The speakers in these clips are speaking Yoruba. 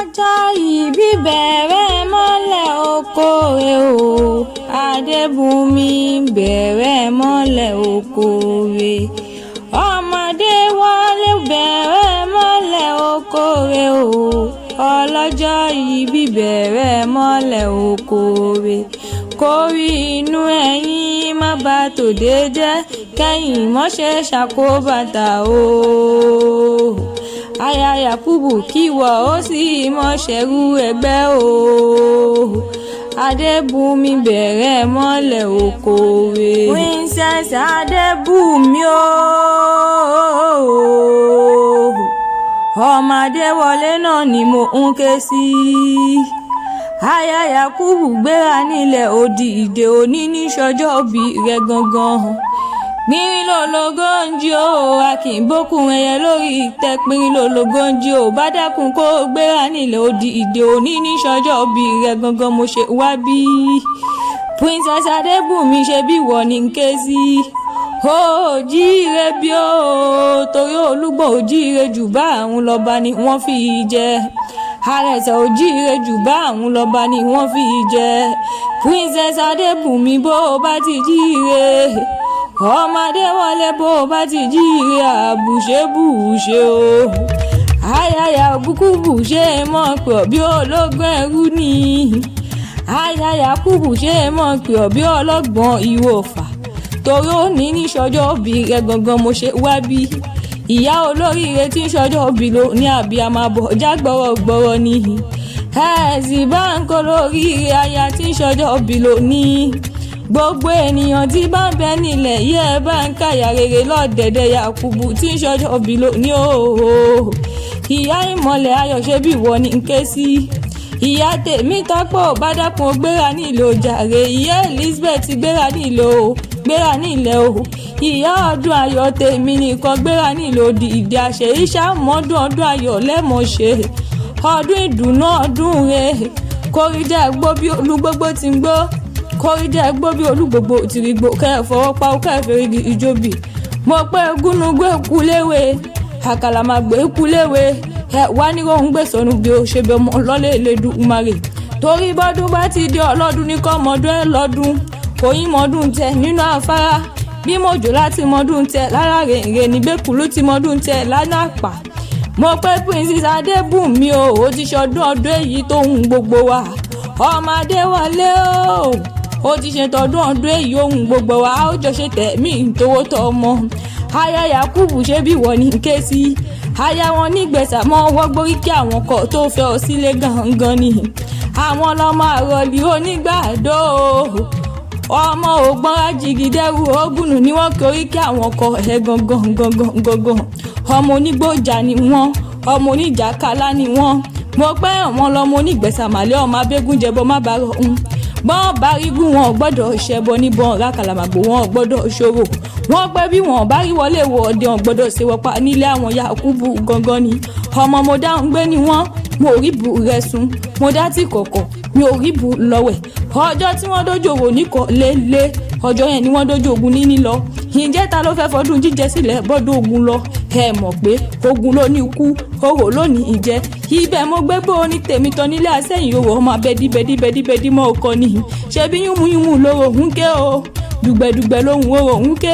ọlọ́jọ́ ìbí bẹ̀rẹ̀ mọ́lẹ̀ okòrè o Adebunmi bẹ̀rẹ̀ mọ́lẹ̀ okòrè ọmọdé wọlé bẹ̀rẹ̀ mọ́lẹ̀ okòrè o ọlọ́jọ́ ìbí bẹ̀rẹ̀ mọ́lẹ̀ okòrè kórí inú ẹ̀yin má bà tòde jẹ́ kẹ́yìn mọ́ṣẹ́ ṣàkóbàtà o. Aya Yakubu kíwọ ó sì mọ́ṣẹ́rú ẹgbẹ́ o. Adebunmi bẹ̀rẹ̀ mọ́lẹ̀ okòrè. Princess Adebunmi o. Ọmọ Adewole náà ni mo ń ké sí. Aya Yakubu gbéra nílẹ̀ odi ìdè òní ní sọjọ́ bí rẹ̀ gangan. Pínrín lológóńjì o, akínbókun ẹyẹ lórí ìtẹ́ pínrín lológóńjì o, bá dákun kó gbéra nílẹ̀ odi ìdè òní ní sọjọ́ bí rẹ̀ gangan mo ṣe wá bí. Princess Adebunmi ṣe bí wọ́n ní ké sí. Ó jíire bí o, torí olúgbọ̀n ò jíire jù bá àwọn lọ́ba ni wọ́n fi jẹ. Àrẹ̀sẹ̀ ò jíire jù bá àwọn lọ́ba ni wọ́n fi jẹ. Princess Adebunmi bó bá ti jíire. Ọmọ Adewole bó bá ti jíire àbùṣebùṣe o. Aya Yakubu ṣe mọ̀ pé bí ológun ẹrú ni. Aya Yakubu ṣe mọ̀ pé bí ọlọ́gbọ́n ìwòfà. Torí ó ní sọjọ́ bí rẹ̀ gangan mo ṣe wá bí. Ìyá olóríire tí ń sọjọ́ bí ló ní àbíamọ bọ̀ jágbọ́rọ̀gbọ́rọ̀ ni. Ẹ̀sìn bá ń kó lóríire aya tí ń sọjọ́ bí ló ní. Gbogbo ènìyàn tí bá ń bẹ nílẹ̀ yẹ bá ń káyà rere lọ́dẹ̀dẹ̀ Yakubu tí ń sọjọ́ bí ló ní o. Ìyá ìmọ̀lẹ̀ ayọ̀ ṣe bí wọ́n ní ké sí. Ìyá tèmi tápọ̀ bá dákun gbéra nílò jàre. Ìyá Elizabeth gbéra nílò o. Ìyá ọdún ayọ̀ tèmi nìkan gbéra nílò ìdí àṣẹ iṣẹ́ àmọ́dún ọdún ayọ̀ lẹ́mọ̀ọ́ṣe. Ọdún ìdùnnú ọdún rẹ̀ kórìíjà gbó bí olúgbógbó ti ń gbó. Kórìíjà gbó bí olúgbógbó ti rí gbó kẹfọwọ́pá kẹfẹ́rẹ́gì ìjọbì. Mo pẹ́ gúnúgbó ìkúléwé àkàlàmàgbé ìkúléwé wá ní ohun gbèsònù bí ó ṣe bẹ̀ mọ́ lọ́lẹ̀ Elédùmarè. Torí bọ́dún bá ti di ọlọ́dún ní kọ́ mọ́dún ẹ̀ lọ́dún òyìn mọ́dún tẹ nínú afárá bí mọ́jọ́ láti mọ́dún tẹ lára rèé ní bẹ́kùlú ti mọ́dún tẹ lánà àpà. Mo pẹ́ Princess Adebunmi o, ó ti ṣọdún ọdún èyí tó ń gbogbo wa. Ọmọ Adewole o, ó ti ṣe tọdún ọdún èyí ohun gbogbo wa. Ó jọ ṣe tẹ̀mí ìtòwó tọ ọmọ. Aya Yakubu ṣe bí wọ́n ní ké sí. Aya wọn ní Igbesa mọ́ ọwọ́ gbórí kí àwọn kọ̀ tó fẹ́ ọ sílé gangan ni. Àwọn ọlọ́mọ àròlì onígbàdo ọmọ ògbọ́n ajigidẹ́rù ògùnù ni wọ́n kórí kí àwọn kọ ẹ̀ gangan. Ọmọ onígbòjà ni wọ́n, ọmọ oníjàkálá ni wọ́n. Mo pẹ́ àwọn ọlọ́mọ onígbẹ̀sà màlẹ́ ọmọ abégúnjẹbọ má bá rọ ń. Bọ́n bá rígún wọn gbọ́dọ̀ ṣẹbọ níbọn rákàlàmàgbò wọn gbọ́dọ̀ ṣòro. Wọ́n pẹ́ bí wọn bá rí wọlé wọ ọdẹ wọn gbọ́dọ̀ ṣe wọ́pá nílé àwọn Yakubu gangan ni. Ọmọ mo dáhùn gbé ni wọ́n, mo rí bu rẹ̀ sùn, mo dá tí kọ̀kọ̀, mi ò rí bu lọ́wẹ̀. Ọjọ́ tí wọ́n dójú òwò níkọ̀ lélẹ̀, ọjọ́ yẹn ni wọ́n dójú ogun níní lọ. Ǹjẹ́ ta ló fẹ́ fọdún jíjẹ sílẹ̀ bọ́dún ogun lọ? Ẹ mọ̀ pé ogun ló ní ikú, orò ló ní ìjẹ. Ibẹ̀ mo gbé bó ní tèmi tán nílé àsẹ́yìn orò ọmọ abẹ́díbẹ́díbẹ́dí mọ́ ọkọ ni. Ṣebí yúnmúyúnmú lóró ń ké o, dùgbẹ̀dùgbẹ̀ lóhùn orò ń ké.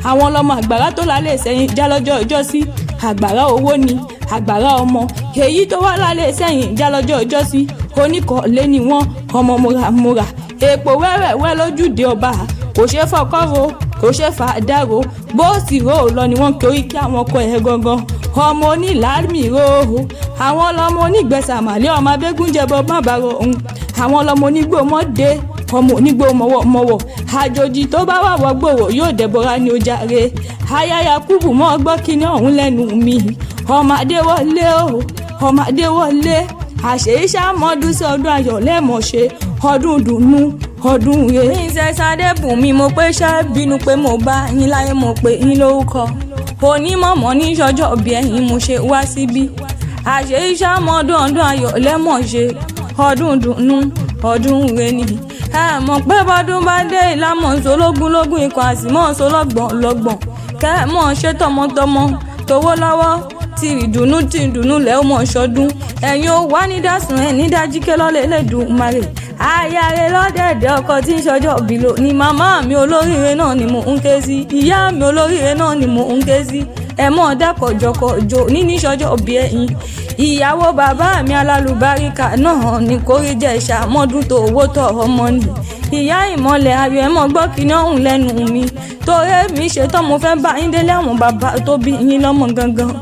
Àwọn ọlọ́mọ àgbàrá tó lálẹ́ sẹ́yìn já lọ́jọ́ ọjọ́ sí. Àgbàrá owó ni, àgbàrá ọmọ. Èyí tó wá lálẹ́ sẹ́yìn já lọ́jọ́ ọjọ́ sí. Oníkọ̀ọ́lé ni wọ́n, ọmọ múramúra. Èpò wẹ́wẹ̀wẹ́ lójúde ọba, kò ṣe fọkọ́ro, kò ṣe fàdárò. Bó sì rò ó lọ ni wọ́n torí kí àwọn ọkọ ẹ̀ gangan. Ọmọ onílàámì rò ó. Àwọn ọlọ́mọ onígbẹ̀sà màlẹ́ ọmọ abégúnjẹbọ má bàrọ̀ òun. Àwọn ọlọ́mọ onígbò mọ́dé, ọmọ onígbò mọ̀wọ̀. Àjòjì tó bá wà wọ́gbòrò yóò dẹ̀bọ̀ra ní ojàre. Aya Yakubu mọ́ gbọ́ kíní ọ̀hún lẹ́nu mi. Ọmọ Adewole o, ọmọ Adewole. Àṣẹ iṣẹ́ àmọ́dún sí ọdún ayọ̀ lẹ́mọ̀ọ́ṣe. Ọdún dùnnú, ọdún rẹ̀. Princess Adebunmi mo pé ṣá bínú pé mo bá yín láyé mo pé yín lórúkọ. Onímọ̀mọ́ ní sọjọ́ bí ẹ̀yin mo ṣe wá síbí. Àṣẹ iṣẹ́ àmọ́dún ọdún ayọ̀ lẹ́mọ̀ọ́ṣe. Ọdún dùnnú, ọdún rẹ̀ ni. Ẹ mọ̀ pé bọ́dún bá dé ìlàmọ̀ sólógún ikọ̀ àsìmọ́ sólọ́gbọ̀n. Kẹ́ ẹ mọ̀ ṣe tọmọtọmọ tówó lọ́wọ́ tí ìdùnnú lẹ́ ó mọ̀ ṣọdún. ẹ̀yin ò wá ní dásùn ẹ̀ ní dájíkẹ́ lọ́lẹ̀ Elédùmarè ayáre lọ́dẹ̀dẹ̀ ọkọ tí ń ṣọjọ́ bí lò ní màmá mi olóríire náà ni mò ń ké sí ìyá mi olóríire náà ni mò ń ké sí ẹ mọ̀ dákọ̀jọkọ̀jọ níní ṣọjọ́ bí ẹ̀yin ìyàwó bàbá mi alálùbáríkà náà ní kórìjẹ́ ìṣàmọ́dún tó owó tọ̀ ọmọ ni ìyá ìmọ̀lẹ̀ ayọ̀ ẹ mọ̀ gbọ́ kíní ọ̀hún lẹ́nu mi torí mi ṣetán mo fẹ́ bá yín délé àwọn bàbá tó bí yín lọ́mọ gangan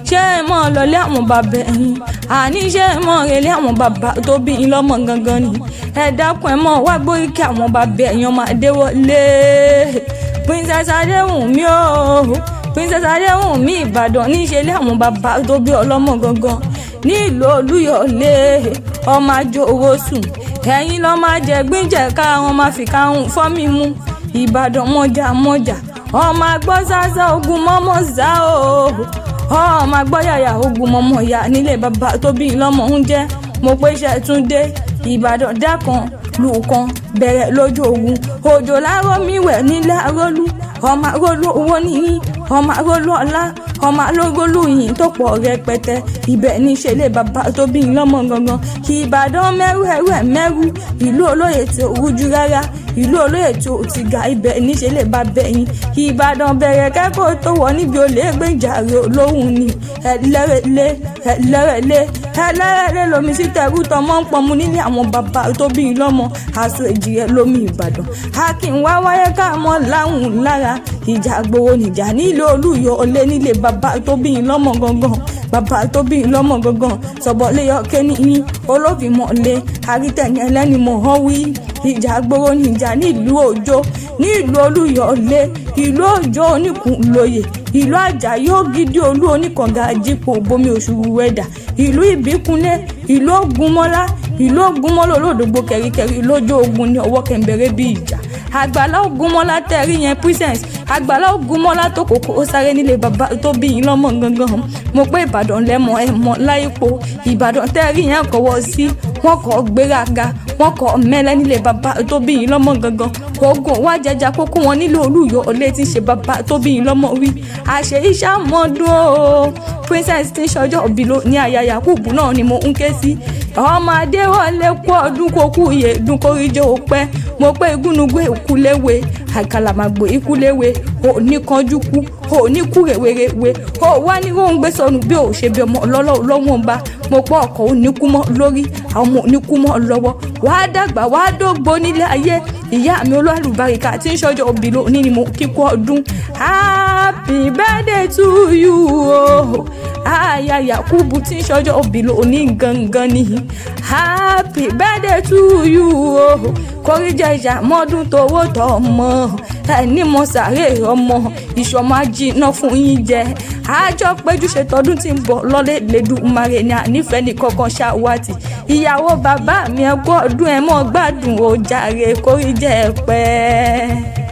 ṣé ẹ mọ̀ lọlé àwọn bàbá ẹ̀yin àní ṣé ẹ mọ̀ relé àwọn bàbá tó bí yín lọ́mọ gangan ni ẹ dákun ẹ mọ̀ wá gbóríkì àwọn bàbá ẹ̀yin ọmọ Adéwọlé Princess Adebunmi o Princess Adebunmi Ìbàdàn níṣẹ́ lé àwọn bàbá tó bí ọlọ́mọ gangan nílùú Olúyọ̀lé ọmọ àjò owó sùn ẹ̀yin lọ́ máa jẹ gbíjẹ̀ ká wọn máa fi káhùn fọ́mí mú Ìbàdàn mọ́jà ọmọ agbọ́ sáṣá ogun mọ́mọ́ sá o ọmọ agbọ́ yàyà ogun mọ́mọ́ yá nílé bàbá tó bí lọ́mọ ń jẹ́ mo pé iṣẹ́ tún dé Ìbàdàn dákan lùkan bẹ̀rẹ̀ lójú ogun òjò láàárọ̀ mi wẹ̀ nílẹ̀ arólú ọmọ arólú owó níyìn ọmọ arólú ọlá ọmọ alógólú yìí tó pọ̀ rẹpẹtẹ ibẹ̀ ní ìṣẹ̀lẹ̀ bàbá tó bí lọ́mọ gangan Ìbàdàn mẹ́rù mẹ́rù ìlú olóyè tí ò rújú rárá ìlú olóyè tí ò ti ga ibẹ̀ ní ìṣẹ̀lẹ̀ bàbá yín Ìbàdàn bẹ̀rẹ̀ kẹ́kọ̀ọ́ tó wọ̀ níbi olè gbẹ̀jàre olóhùn ni ẹlẹ́rẹ̀lẹ́ lomi sí tẹ̀rù tọmọ ń pọnmu nílé àwọn bàbá tó bí lọ́mọ aṣọ èjìrẹ́ lómi Ìbàdàn a kì ń wá wáyé káàmọ́ láwùn lára ìjà gbowó nìjà nílé Olúyọ̀lé nílé bàbá tó bí lọ́mọ gangan bàbá tó bí lọ́mọ gangan sọ̀bọ̀léyọ̀ kẹ́niyín olófìmọ̀lé àrítẹ̀yìn ẹlẹ́ni mọ̀ hán wí ìjà gbowó nìjà nílùú Òjó nílùú Olúyọ̀lé ìlú Òjó oníkùnlóye ìlú Àjàyí Ògìdì Olú oníkànga àjípò bomi òṣùwù wẹ̀dà ìlú Ìbíkúnlé ìlú Ògúnmọ́lá ìlú Ògúnmọ́lá olódògbò kẹ̀ríkẹ̀rí lójó ogun ní ọwọ́ kẹ̀mbẹ̀rẹ̀ bí ìjà àgbàlá Ògúnmọ́lá tẹ̀rí yẹn Princess àgbàlá Ògúnmọ́lá tó kòkó ó sáré nílé bàbá tó bí yín lọ́mọ gangan mo pé Ìbàdàn lẹ́mọ̀ ẹ̀mọ́ láìpò Ìbàdàn tẹ̀rí yẹn kọ̀wọ́ sí wọn kọ́ gbéraga wọn kọ́ mẹ́lẹ́ nílé bàbá tó bí yín lọ́mọ gangan ogun wá jẹjà kókó wọn nílé Olúyọ̀lé tí ń ṣe bàbá tó bí yín lọ́mọ wí àṣẹ ìṣàmọ́dún o Princess tí ń ṣọjọ́ òbí ló ní aya Yakubu náà ni mo ń ké sí ọmọ Adéwọlé kú ọdún kó kú iye dún kórìjọ òpẹ́ mo pé igúnnugún ìkúléwé àkàlàmàgbò ìkúléwé ò ní kanjú kú ò ní kú rèwerèwe ò wá ní wọ́n ń gbé sọnù bí ò ṣe bí ọmọ lọ́wọ́n bá mo pọ̀ ọkọ̀ ò ní kú mọ́ lórí àwọn ọmọ ò ní kú mọ́ lọ́wọ́ wàá dàgbà wàá dógbó nílé ayé ìyá mi olúwàlùbáríkà tí ń ṣọjọ́ òbí ló ní ni mo kíkú ọdún happy birthday to you o aya Yakubu tí ń ṣọjọ́ òbí ló ní gangan ni happy birthday to you o kórìjẹ ìṣàmọ́dún tówó tọ́ ọmọ ẹni mọ sàárè ọmọ ìṣọmọ ajiná fún yín jẹ àjọ péjú ṣe tọdún tí ń bọ̀ lọ́lẹ̀ Elédùmarè ní ànífẹ́ ní kankan ṣàwátì ìyàwó bàbá mi ẹ kú ọdún ẹ mọ́ gbádùn ó jàre kórìjẹ pẹ́.